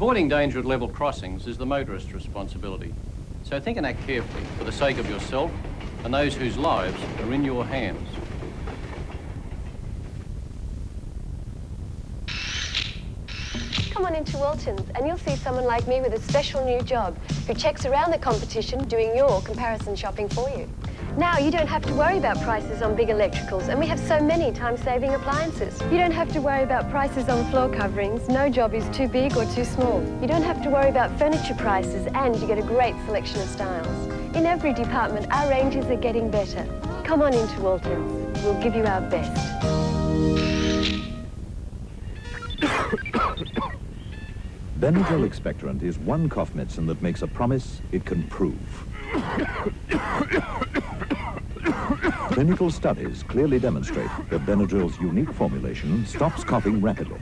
Avoiding danger at level crossings is the motorist's responsibility. So think and act carefully for the sake of yourself and those whose lives are in your hands. Come on into Waltons and you'll see someone like me with a special new job who checks around the competition doing your comparison shopping for you. Now you don't have to worry about prices on big electricals, and we have so many time-saving appliances. You don't have to worry about prices on floor coverings. No job is too big or too small. You don't have to worry about furniture prices, and you get a great selection of styles. In every department, our ranges are getting better. Come on into Waltons. We'll give you our best. Benadryl expectorant is one cough medicine that makes a promise it can prove. Clinical studies clearly demonstrate that Benadryl's unique formulation stops coughing rapidly.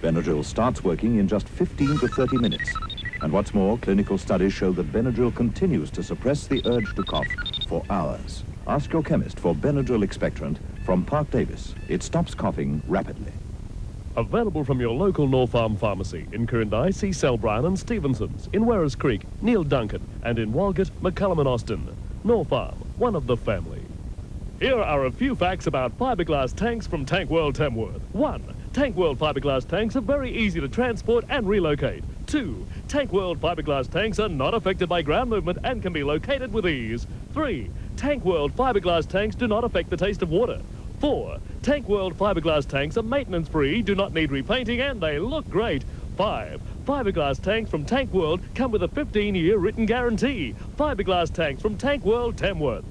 Benadryl starts working in just 15 to 30 minutes. And what's more, clinical studies show that Benadryl continues to suppress the urge to cough for hours. Ask your chemist for Benadryl expectorant from Park Davis. It stops coughing rapidly. Available from your local North Farm pharmacy. In Quirindi, see Selbrine and Stevenson's. In Werris Creek, Neil Duncan. And in Walgett, McCullum and Austin. North Farm, one of the family. Here are a few facts about fiberglass tanks from Tank World Tamworth. 1. Tank World fiberglass tanks are very easy to transport and relocate. 2. Tank World fiberglass tanks are not affected by ground movement and can be located with ease. 3. Tank World fiberglass tanks do not affect the taste of water. 4. Tank World fiberglass tanks are maintenance-free, do not need repainting, and they look great. 5. Fiberglass tanks from Tank World come with a 15-year written guarantee. Fiberglass tanks from Tank World Tamworth.